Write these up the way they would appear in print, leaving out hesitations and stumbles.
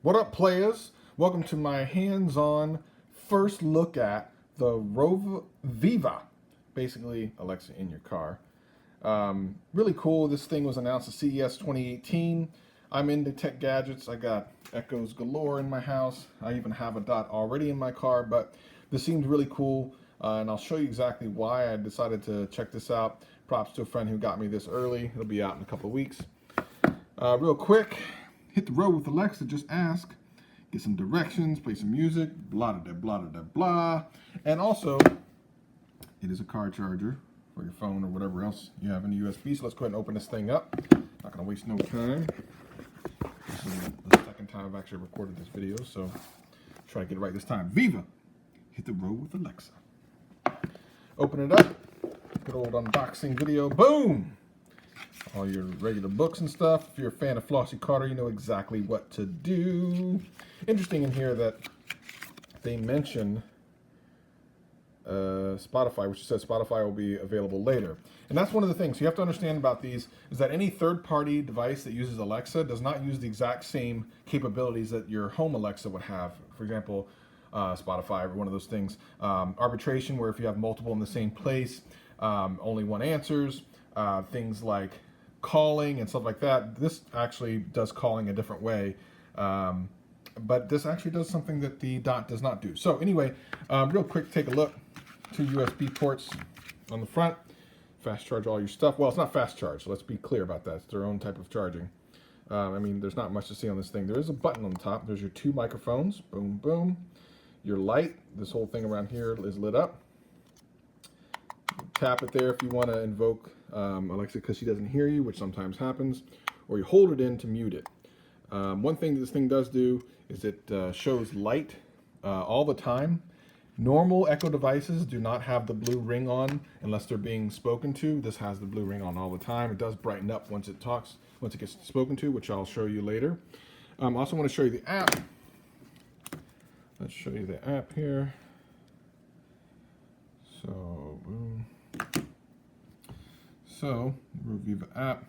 What up, players? Welcome to my hands-on first look at the Roav Viva, basically Alexa in your car. Really cool. This thing was announced at CES 2018. I'm into tech gadgets. I got Echoes galore in my house. I even have a Dot already in my car, but this seemed really cool, and I'll show you exactly why I decided to check this out. Props to a friend who got me this early. It'll be out in a couple of weeks. Real quick, hit the road with Alexa, just ask, get some directions, play some music, blah, da, blah, da, blah. And also, it is a car charger for your phone or whatever else you have in the USB. So let's go ahead and open this thing up. Not gonna waste no time. This is the second time I've actually recorded this video, so try to get it right this time. Viva, hit the road with Alexa. Open it up, good old unboxing video, boom! All your regular books and stuff. If you're a fan of Flossie Carter, you know exactly what to do. Interesting in here that they mention Spotify, which says Spotify will be available later. And that's one of the things you have to understand about these, is that any third-party device that uses Alexa does not use the exact same capabilities that your home Alexa would have. For example, Spotify or one of those things. Arbitration, where if you have multiple in the same place, only one answers. Things like calling and stuff like that. This actually does calling a different way, but this actually does something that the Dot does not do. So anyway, real quick, take a look. 2 USB ports on the front. Fast charge all your stuff. Well, it's not fast charge, so let's be clear about that. It's their own type of charging. I mean, there's not much to see on this thing. There is a button on the top. There's your 2 microphones. Boom, boom. Your light. This whole thing around here is lit up. Tap it there if you want to invoke Alexa because she doesn't hear you, which sometimes happens, or you hold it in to mute it. One thing that this thing does do is it shows light all the time. Normal Echo devices do not have the blue ring on unless they're being spoken to. This has the blue ring on all the time. It does brighten up once it talks, once it gets spoken to, which I'll show you later. I also want to show you the app. Let's show you the app here. So, boom. So, Roav Viva app.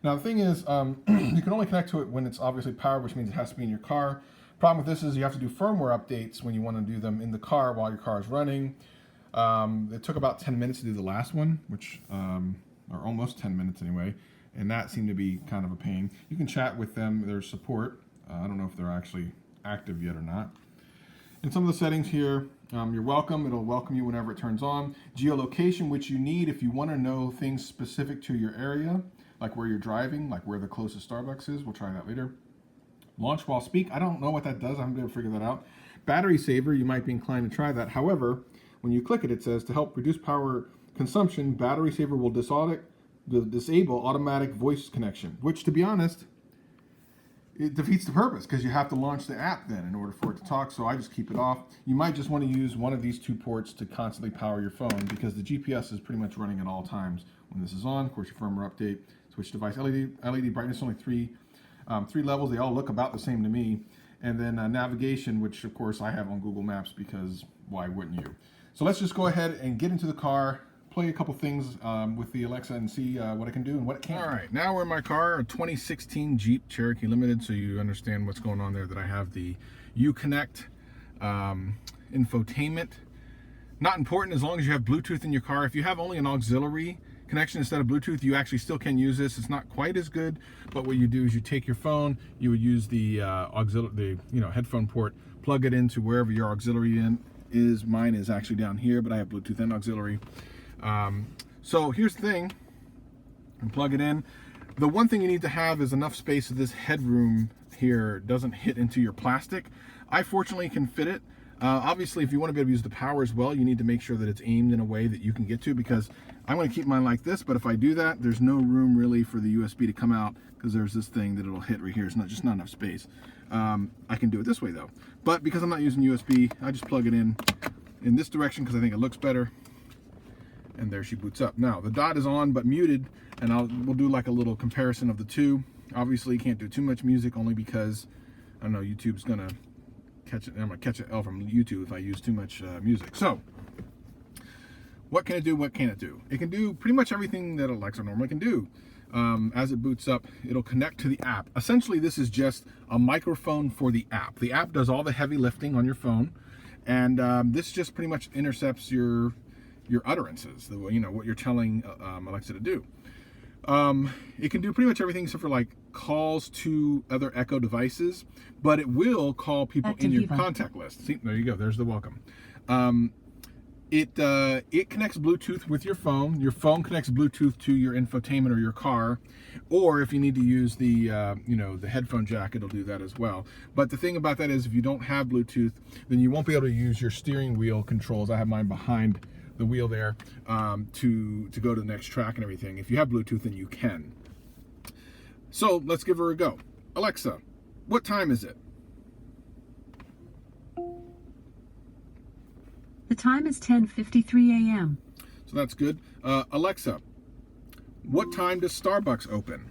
Now the thing is, you can only connect to it when it's obviously powered, which means it has to be in your car. Problem with this is you have to do firmware updates when you want to do them in the car while your car is running. It took about 10 minutes to do the last one, which, or almost 10 minutes anyway, and that seemed to be kind of a pain. You can chat with them, their support. I don't know if they're actually active yet or not. In some of the settings here, you're welcome. It'll welcome you whenever it turns on. Geolocation, which you need if you want to know things specific to your area, like where you're driving, like where the closest Starbucks is. We'll try that later. Launch while speak. I don't know what that does. I haven't been able to figure that out. Battery saver, you might be inclined to try that. However, when you click it, it says to help reduce power consumption, battery saver will disable automatic voice connection, which, to be honest, it defeats the purpose because you have to launch the app then in order for it to talk, so I just keep it off. You might just want to use one of these 2 ports to constantly power your phone because the GPS is pretty much running at all times when this is on. Of course, your firmware update, switch device, LED brightness, only 3 levels. They all look about the same to me. And then navigation, which of course I have on Google Maps because why wouldn't you? So let's just go ahead and get into the car, play a couple things with the Alexa and see what it can do and what it can't. All right, now we're in my car, a 2016 Jeep Cherokee Limited, so you understand what's going on there, that I have the Uconnect infotainment. Not important as long as you have Bluetooth in your car. If you have only an auxiliary connection instead of Bluetooth, you actually still can use this. It's not quite as good, but what you do is you take your phone, you would use the headphone port, plug it into wherever your auxiliary in is. Mine is actually down here, but I have Bluetooth and auxiliary. So here's the thing, and plug it in. The one thing you need to have is enough space so this headroom here doesn't hit into your plastic. I fortunately can fit it. Obviously, if you want to be able to use the power as well, you need to make sure that it's aimed in a way that you can get to, because I'm going to keep mine like this, but if I do that, there's no room really for the USB to come out because there's this thing that it'll hit right here. It's just not enough space. I can do it this way though, but because I'm not using USB, I just plug it in this direction because I think it looks better. And there she boots up. Now the Dot is on but muted, and we'll do like a little comparison of the 2. Obviously, you can't do too much music only because I don't know, YouTube's gonna catch it. I'm gonna catch an L from YouTube if I use too much music. So, what can it do? What can't it do? It can do pretty much everything that Alexa normally can do. as it boots up, it'll connect to the app. Essentially, this is just a microphone for the app. The app does all the heavy lifting on your phone, and this just pretty much intercepts your utterances, what you're telling Alexa to do. It can do pretty much everything except for like calls to other Echo devices, but it will call people in your contact list. See, there you go. There's the welcome. It connects Bluetooth with your phone. Your phone connects Bluetooth to your infotainment or your car, or if you need to use the the headphone jack, it'll do that as well. But the thing about that is, if you don't have Bluetooth, then you won't be able to use your steering wheel controls. I have mine behind the wheel there to go to the next track and everything. If you have Bluetooth, then you can. So let's give her a go. Alexa, what time is it? The time is 10:53 a.m. So that's good. Alexa, what time does Starbucks open?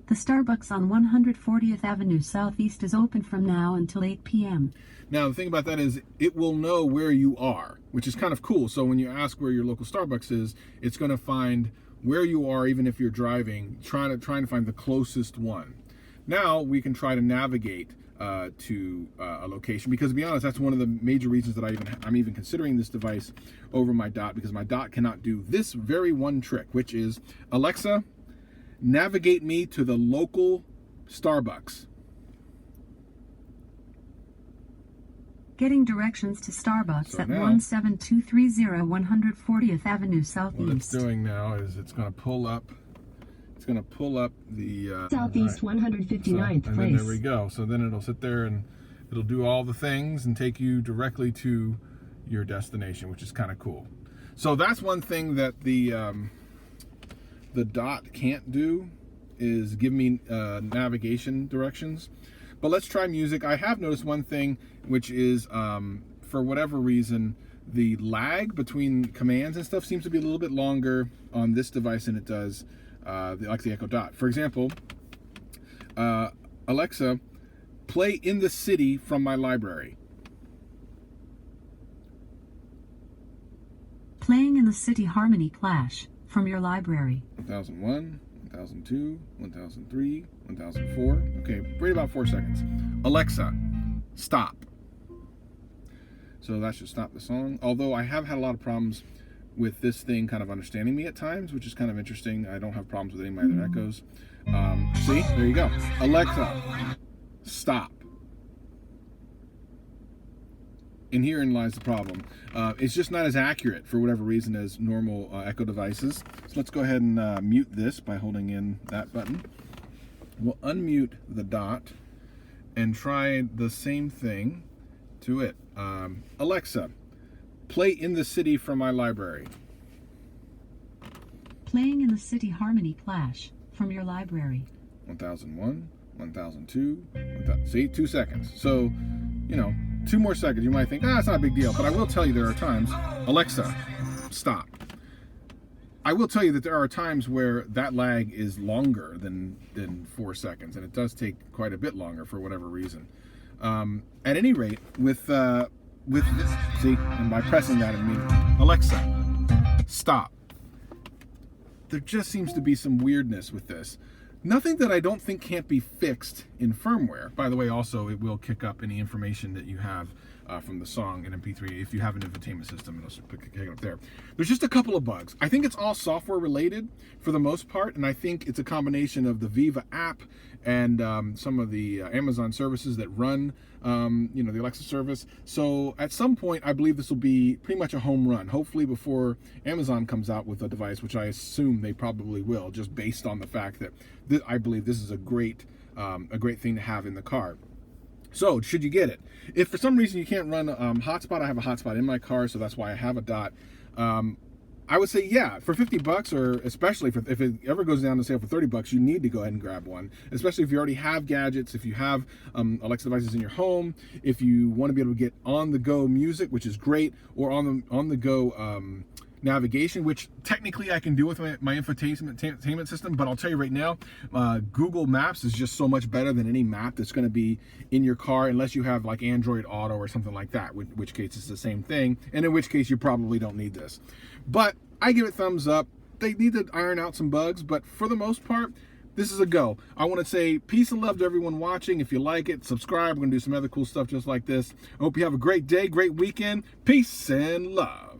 The Starbucks on 140th Avenue Southeast is open from now until 8 p.m. Now, the thing about that is it will know where you are, which is kind of cool. So when you ask where your local Starbucks is, it's going to find where you are, even if you're driving, trying to find the closest one. Now we can try to navigate to a location, because to be honest, that's one of the major reasons that I'm even considering this device over my Dot, because my Dot cannot do this very one trick, which is, Alexa, navigate me to the local Starbucks. Getting directions to Starbucks at 17230 140th Avenue Southeast. What it's doing now is it's going to pull up. It's going to pull up the Southeast 159th and place. then there we go. So then it'll sit there and it'll do all the things and take you directly to your destination, which is kind of cool. So that's one thing that the Dot can't do, is give me navigation directions. But let's try music. I have noticed one thing, which is for whatever reason, the lag between commands and stuff seems to be a little bit longer on this device than it does like the Echo Dot. For example, Alexa, play In the City from my library. Playing In the City Harmony Clash from your library. 1001, 1002, 1003, 1004. Okay, wait about 4 seconds. Alexa, stop. So that should stop the song. Although I have had a lot of problems with this thing kind of understanding me at times, which is kind of interesting. I don't have problems with any of my other Echoes. See, there you go. Alexa, stop. And herein lies the problem. It's just not as accurate for whatever reason as normal Echo devices. So let's go ahead and mute this by holding in that button. We'll unmute the Dot and try the same thing to it. Alexa, play In the City from my library. Playing In the City Harmony Clash from your library. 1001, 1002, 1000. See, 2 seconds. So, 2 more seconds. You might think, it's not a big deal. But I will tell you there are times, Alexa, stop. I will tell you that there are times where that lag is longer than 4 seconds, and it does take quite a bit longer for whatever reason. At any rate, with this, see, and by pressing that immediately, Alexa, stop. There just seems to be some weirdness with this. Nothing that I don't think can't be fixed in firmware. By the way, also, it will kick up any information that you have from the song in MP3. If you have an infotainment system, it'll kick it up there. There's just a couple of bugs. I think it's all software related for the most part, and I think it's a combination of the Viva app and some of the Amazon services that run the Alexa service. So at some point, I believe this will be pretty much a home run. Hopefully before Amazon comes out with a device, which I assume they probably will, just based on the fact that I believe this is a great thing to have in the car. So should you get it? If for some reason you can't run hotspot, I have a hotspot in my car, so that's why I have a Dot. I would say, yeah, for $50, or especially if it ever goes down to sale for $30, you need to go ahead and grab one. Especially if you already have gadgets, if you have Alexa devices in your home, if you want to be able to get on-the-go music, which is great, or on the go navigation, which technically I can do with my infotainment system, but I'll tell you right now, Google Maps is just so much better than any map that's going to be in your car, unless you have like Android Auto or something like that, in which case it's the same thing, and in which case you probably don't need this. But I give it thumbs up. They need to iron out some bugs, but for the most part, this is a go. I want to say peace and love to everyone watching. If you like it, subscribe. We're going to do some other cool stuff just like this. I hope you have a great day, great weekend. Peace and love.